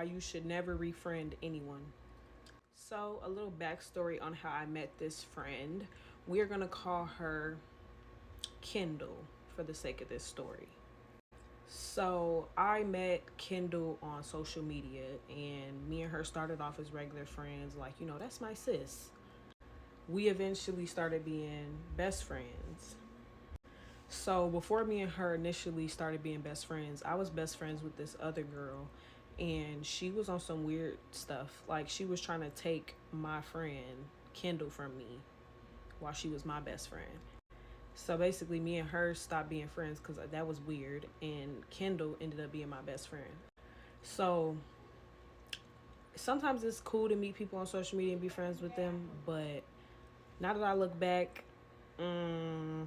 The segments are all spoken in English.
you should never refriend anyone. So, a little backstory on how I met this friend. We're gonna call her Kendall for the sake of this story. So, I met Kendall on social media, and me and her started off as regular friends, like, that's my sis. We eventually started being best friends. So before me and her initially started being best friends, I was best friends with this other girl, and she was on some weird stuff. Like, she was trying to take my friend Kendall from me while she was my best friend. So basically, me and her stopped being friends because that was weird, and Kendall ended up being my best friend. So sometimes it's cool to meet people on social media and be friends with them, but now that I look back, and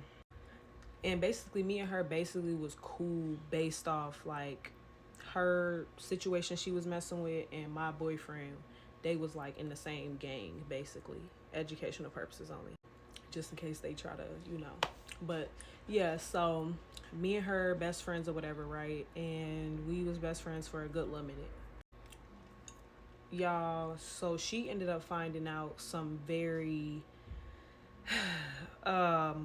basically me and her basically was cool based off like her situation she was messing with and my boyfriend. They was like in the same gang, basically, educational purposes only, just in case they try to, but yeah. So me and her best friends or whatever, right? And we was best friends for a good little minute, y'all. So she ended up finding out some very how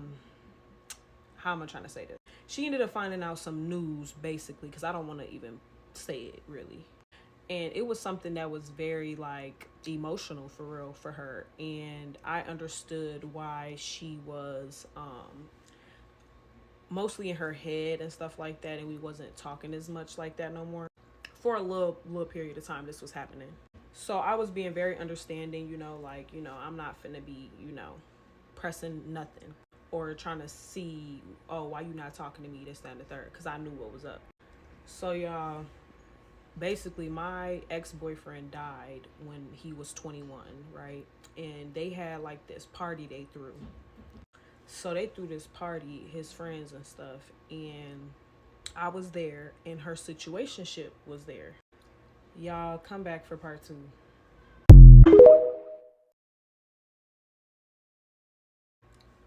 am I trying to say this? She ended up finding out some news, basically, because I don't want to even say it really. And it was something that was very like emotional for real for her. And I understood why she was mostly in her head and stuff like that. And we wasn't talking as much like that no more. For a little period of time, this was happening. So I was being very understanding, I'm not finna be, pressing nothing or trying to see, oh, why you not talking to me, this, that, and the third, because I knew what was up. So, y'all, basically, my ex-boyfriend died when he was 21, right? And they had, like, this party they threw. So they threw this party, his friends and stuff, and I was there, and her situationship was there. Y'all, come back for part 2.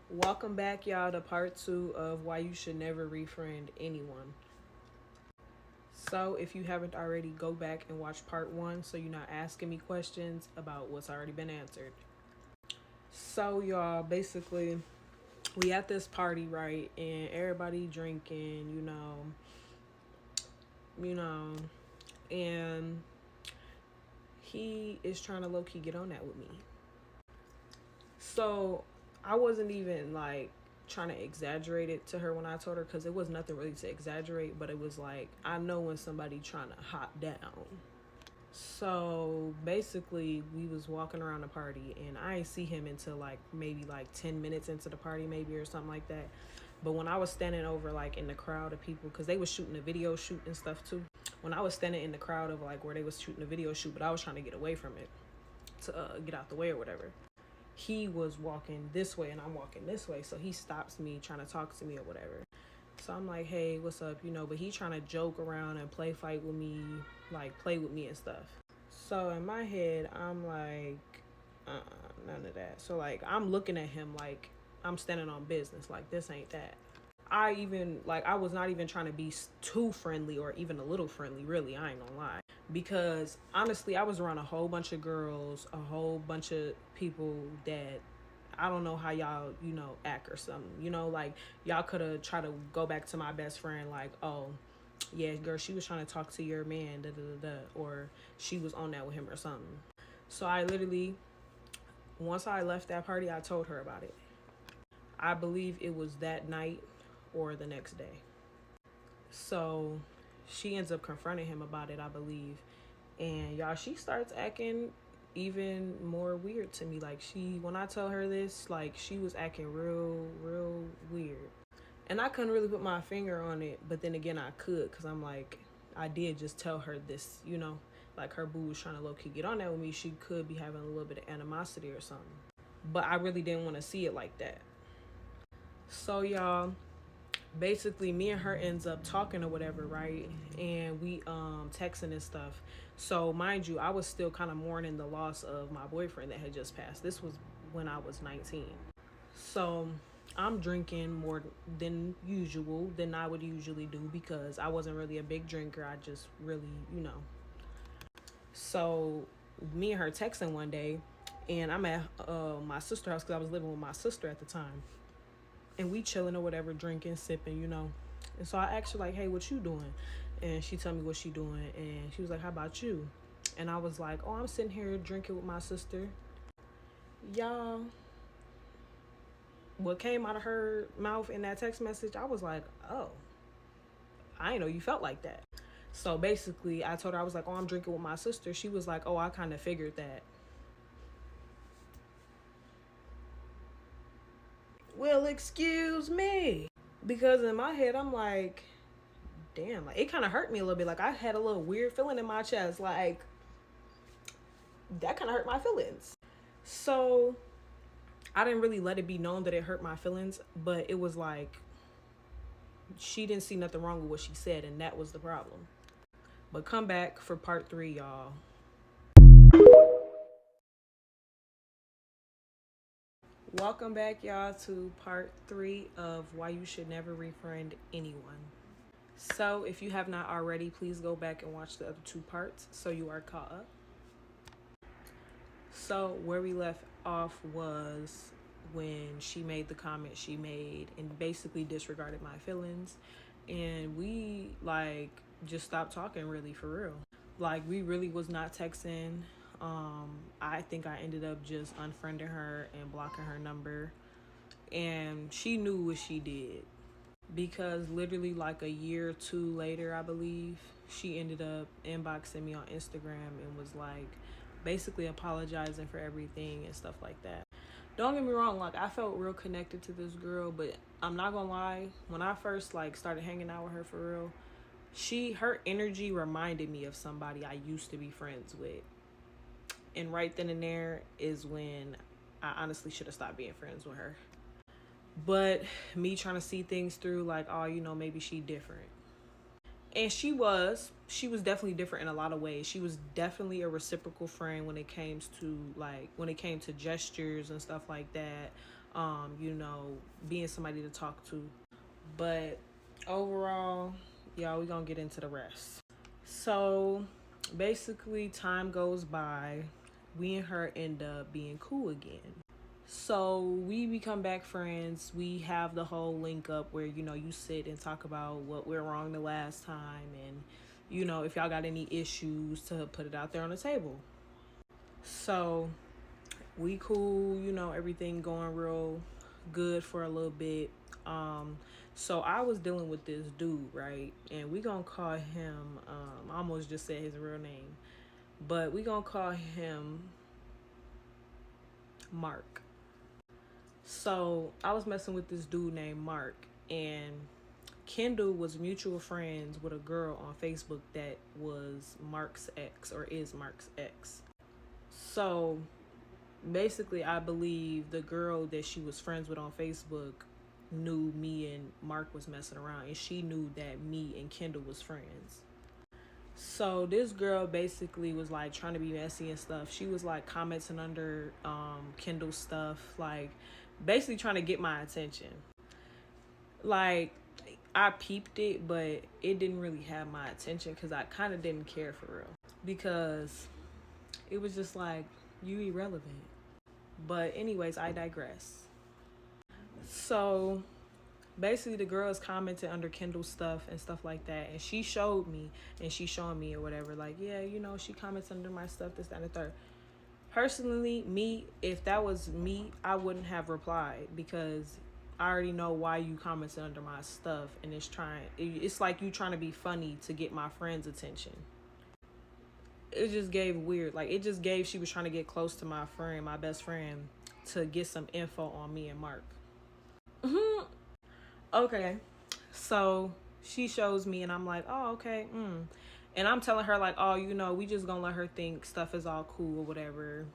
Welcome back, y'all, to part 2 of why you should never refriend anyone. So if you haven't already, go back and watch part 1 so you're not asking me questions about what's already been answered. So y'all, basically, we at this party, right? And everybody drinking, and he is trying to low-key get on that with me. So I wasn't even like trying to exaggerate it to her when I told her, because it was nothing really to exaggerate, but it was like, I know when somebody trying to hop down. So basically we was walking around the party, and I didn't see him until like maybe like 10 minutes into the party, maybe, or something like that. But when I was standing over like in the crowd of people, because they was shooting a video shoot and stuff too, when I was standing in the crowd of like where they was shooting a video shoot, but I was trying to get away from it to get out the way or whatever, he was walking this way and I'm walking this way. So he stops me trying to talk to me or whatever. So I'm like, hey, what's up? But he trying to joke around and play fight with me, like play with me and stuff. So in my head, I'm like, none of that. So like, I'm looking at him like I'm standing on business. Like, this ain't that. I was not even trying to be too friendly or even a little friendly, really. I ain't gonna lie. Because honestly, I was around a whole bunch of girls, a whole bunch of people that I don't know how y'all, act or something. Like, y'all could have tried to go back to my best friend, like, oh, yeah, girl, she was trying to talk to your man, da da da da, or she was on that with him or something. So I literally, once I left that party, I told her about it. I believe it was that night or the next day. So she ends up confronting him about it, I believe. And y'all, she starts acting even more weird to me. Like, when I tell her this, like, she was acting real weird. And I couldn't really put my finger on it, but then again, I could, because I'm like, I did just tell her this, like her boo was trying to low-key get on that with me. She could be having a little bit of animosity or something. But I really didn't want to see it like that. So y'all, basically me and her ends up talking or whatever, right? And we texting and stuff. So mind you, I was still kind of mourning the loss of my boyfriend that had just passed. This was when I was 19. So I'm drinking more than usual, than I would usually do, because I wasn't really a big drinker. I just really, So me and her texting one day, and I'm at my sister's house because I was living with my sister at the time, and we chilling or whatever, drinking, sipping, you know. And so I asked her like, "Hey, what you doing?" And she told me what she doing, and she was like, "How about you?" And I was like, "Oh, I'm sitting here drinking with my sister." Y'all, what came out of her mouth in that text message, I was like, "Oh, I didn't know you felt like that." So basically, I told her, I was like, "Oh, I'm drinking with my sister." She was like, "Oh, I kind of figured that." Well, excuse me. Because in my head, I'm like, damn, like it kind of hurt me a little bit. Like I had a little weird feeling in my chest. Like that kind of hurt my feelings. So I didn't really let it be known that it hurt my feelings, but it was like she didn't see nothing wrong with what she said, and that was the problem. But come back for part 3, y'all. Welcome back, y'all, to part 3 of why you should never refriend anyone. So if you have not already, please go back and watch the other 2 parts so you are caught up. So where we left off was when she made the comment she made and basically disregarded my feelings, and we like just stopped talking, really, for real. Like we really was not texting. I think I ended up just unfriending her and blocking her number, and she knew what she did, because literally like a year or 2 later, I believe, she ended up inboxing me on Instagram and was like basically apologizing for everything and stuff like that. Don't get me wrong, like I felt real connected to this girl, but I'm not gonna lie, when I first like started hanging out with her for real, her energy reminded me of somebody I used to be friends with. And right then and there is when I honestly should have stopped being friends with her. But me trying to see things through, like, oh, you know, maybe she different. And she was definitely different in a lot of ways. She was definitely a reciprocal friend when it came to gestures and stuff like that. You know, being somebody to talk to. But overall, y'all, we gonna get into the rest. So basically, time goes by. We and her end up being cool again. So we become back friends. We have the whole link up where, you know, you sit and talk about what went wrong the last time, and, you know, if y'all got any issues, to put it out there on the table. So we cool, you know, everything going real good for a little bit. So I was dealing with this dude, right? And we gonna call him, I almost just said his real name, but we gonna call him Mark. So I was messing with this dude named Mark, and Kendall was mutual friends with a girl on Facebook that was Mark's ex, or is Mark's ex. So basically, I believe the girl that she was friends with on Facebook knew me and Mark was messing around, and she knew that me and Kendall was friends. So this girl basically was like trying to be messy and stuff. She was like commenting under Kendall's stuff, like basically trying to get my attention. Like I peeped it, but it didn't really have my attention because I kind of didn't care for real. Because it was just like, you irrelevant. But anyways, I digress. So basically the girl is commenting under Kendall's stuff and stuff like that, and she showed me, and she's showing me or whatever, like, yeah, you know, she comments under my stuff, this, that, and the third. Personally, me, if that was me, I wouldn't have replied, because I already know why you commented under my stuff, and it's like you trying to be funny to get my friend's attention. It just gave weird, like it just gave she was trying to get close to my friend, my best friend, to get some info on me and Mark. Okay, so she shows me, and I'm like, oh, okay. And I'm telling her like, oh, you know, we just gonna let her think stuff is all cool or whatever.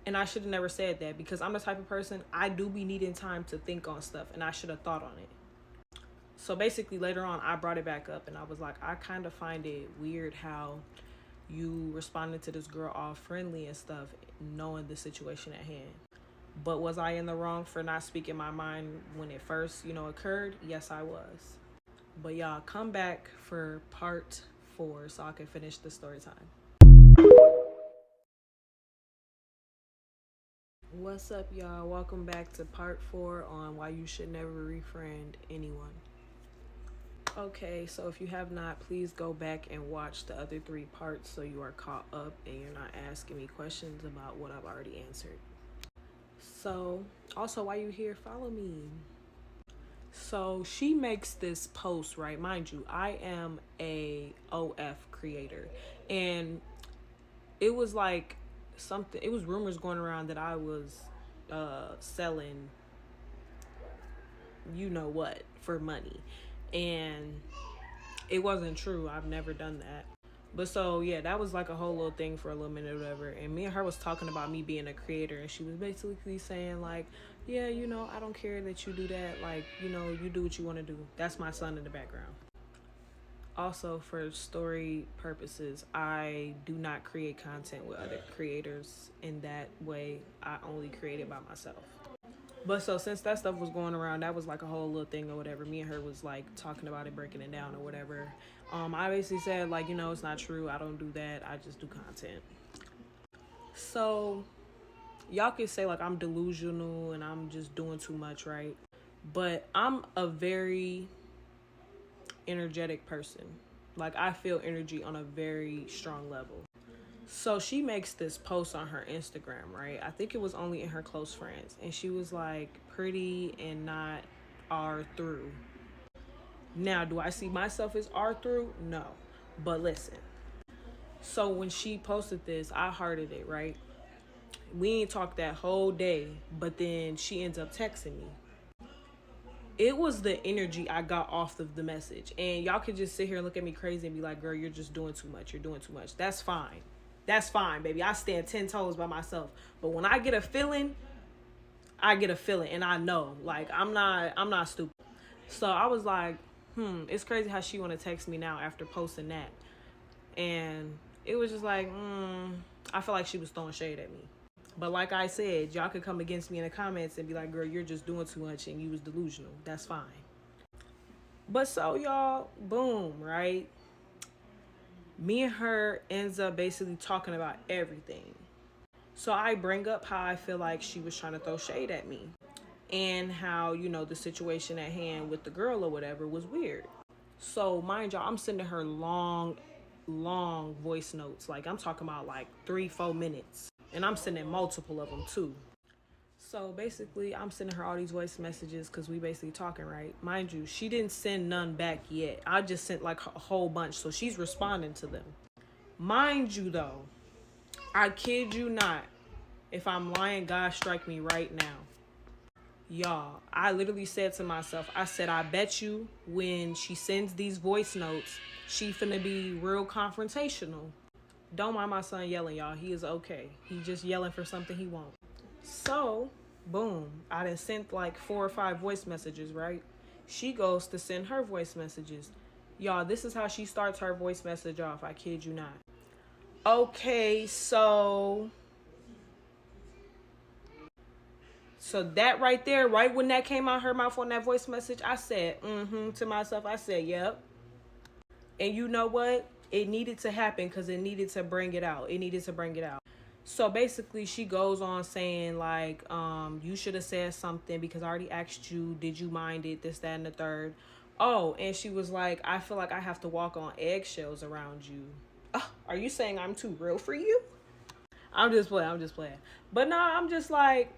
And I should have never said that, because I'm the type of person, I do be needing time to think on stuff, and I should have thought on it. So basically later on, I brought it back up, and I was like, I kind of find it weird how you responded to this girl all friendly and stuff, knowing the situation at hand. But was I in the wrong for not speaking my mind when it first, you know, occurred? Yes, I was. But y'all, come back for part 4 so I can finish the story time. What's up, y'all? Welcome back to part 4 on why you should never refriend anyone. Okay, so if you have not, please go back and watch the other 3 parts so you are caught up and you're not asking me questions about what I've already answered. So, also, while you're here, follow me. So she makes this post, right? Mind you, I am a OF creator, and it was like something. It was rumors going around that I was selling, you know what, for money, and it wasn't true. I've never done that. But so yeah, that was like a whole little thing for a little minute or whatever. And me and her was talking about me being a creator, and she was basically saying like, yeah, you know, I don't care that you do that. Like, you know, you do what you want to do. That's my son in the background. Also, for story purposes, I do not create content with other creators in that way. I only create it by myself. But so since that stuff was going around, that was like a whole little thing or whatever. Me and her was like talking about it, breaking it down or whatever. I basically said like, you know, it's not true. I don't do that. I just do content. So y'all could say like I'm delusional and I'm just doing too much, right? But I'm a very energetic person. Like I feel energy on a very strong level. So she makes this post on her Instagram, right? I think it was only in her close friends. And she was like, pretty and not R through. Now, do I see myself as R through? No. But listen. So when she posted this, I hearted it, right? We ain't talked that whole day, but then she ends up texting me. It was the energy I got off of the message. And y'all could just sit here and look at me crazy and be like, girl, you're just doing too much. You're doing too much. That's fine. That's fine, baby. I stand 10 toes by myself. But when I get a feeling, I get a feeling. And I know. Like, I'm not stupid. So I was like, it's crazy how she want to text me now after posting that. And it was just like, I feel like she was throwing shade at me. But like I said, y'all could come against me in the comments and be like, girl, you're just doing too much and you was delusional. That's fine. But so y'all, boom, right? Me and her ends up basically talking about everything. So I bring up how I feel like she was trying to throw shade at me. And how, you know, the situation at hand with the girl or whatever was weird. So mind y'all, I'm sending her long voice notes. Like I'm talking about like 3-4 minutes. And I'm sending multiple of them too. So basically, I'm sending her all these voice messages because we basically talking, right? Mind you, she didn't send none back yet. I just sent like a whole bunch. So she's responding to them. Mind you though, I kid you not. If I'm lying, God strike me right now. Y'all, I literally said to myself, I said, I bet you when she sends these voice notes, she finna be real confrontational. Don't mind my son yelling, y'all. He is okay. He just yelling for something he won't. So, boom. I done sent like 4 or 5 voice messages, right? She goes to send her voice messages. Y'all, this is how she starts her voice message off. I kid you not. Okay, so that right there, right when that came out her mouth on that voice message, I said, to myself. I said, yep. And you know what? It needed to happen because it needed to bring it out. It needed to bring it out. So basically, she goes on saying, like, you should have said something because I already asked you, did you mind it, this, that, and the third. Oh, and she was like, I feel like I have to walk on eggshells around you. Are you saying I'm too real for you? I'm just playing. But no, I'm just like,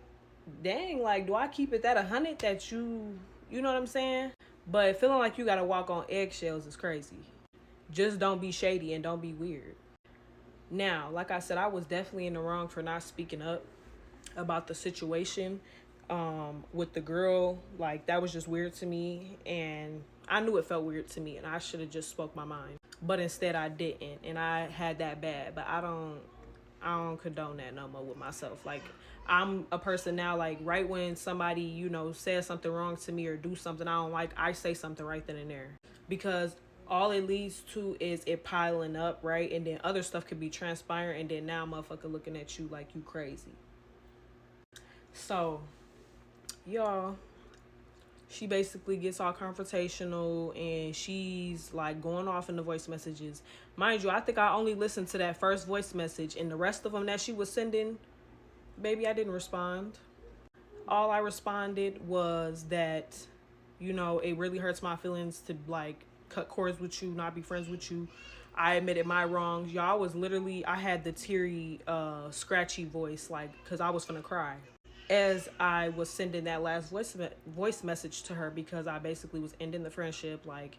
dang, like, do I keep it that 100 that you know what I'm saying? But feeling like you got to walk on eggshells is crazy. Just don't be shady and don't be weird. Now, like I said, I was definitely in the wrong for not speaking up about the situation with the girl. Like, that was just weird to me. And I knew it felt weird to me. And I should have just spoke my mind. But instead, I didn't. And I had that bad. But I don't condone that no more with myself. Like, I'm a person now, like, right when somebody, you know, says something wrong to me or do something I don't like, I say something right then and there. Because all it leads to is it piling up, right? And then other stuff could be transpiring, and then now motherfucker looking at you like you crazy. So, y'all, she basically gets all confrontational, and she's like going off in the voice messages. Mind you, I think I only listened to that first voice message, and the rest of them that she was sending, baby, I didn't respond. All I responded was that, you know, it really hurts my feelings to like cut cords with you, not be friends with you. I admitted my wrongs. Y'all was literally, I had the teary, scratchy voice, like, because I was finna cry as I was sending that last voice message to her, because I basically was ending the friendship. Like,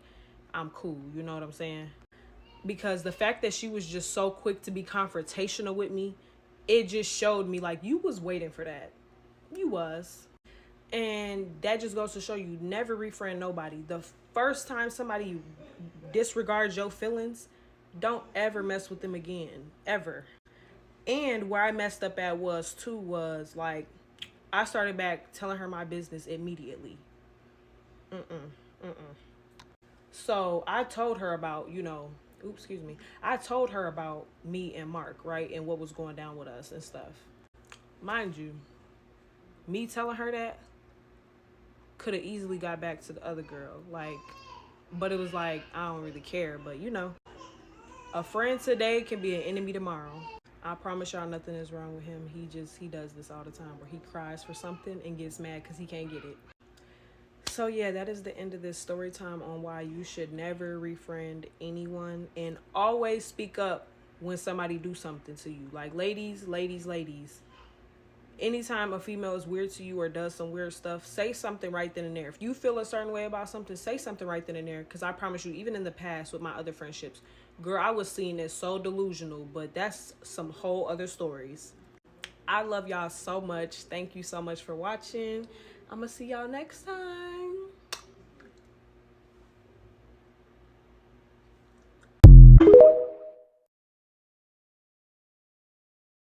I'm cool, you know what I'm saying? Because the fact that she was just so quick to be confrontational with me, it just showed me like you was waiting for that. You was. And that just goes to show you never refriend nobody. The first time somebody disregards your feelings, don't ever mess with them again. Ever. And where I messed up at was like, I started back telling her my business immediately. So I told her about, you know, oops, excuse me. I told her about me and Mark, right? And what was going down with us and stuff. Mind you, me telling her that could have easily got back to the other girl. Like, but it was like, I don't really care. But, you know, a friend today can be an enemy tomorrow. I promise y'all nothing is wrong with him. He does this all the time where he cries for something and gets mad because he can't get it. So yeah, that is the end of this story time on why you should never refriend anyone, and always speak up when somebody do something to you. Like, ladies, anytime a female is weird to you or does some weird stuff, say something right then and there. If you feel a certain way about something, say something right then and there. Because I promise you, even in the past with my other friendships, girl, I was seen as so delusional, but that's some whole other stories. I love y'all so much. Thank you so much for watching. I'm gonna see y'all next time.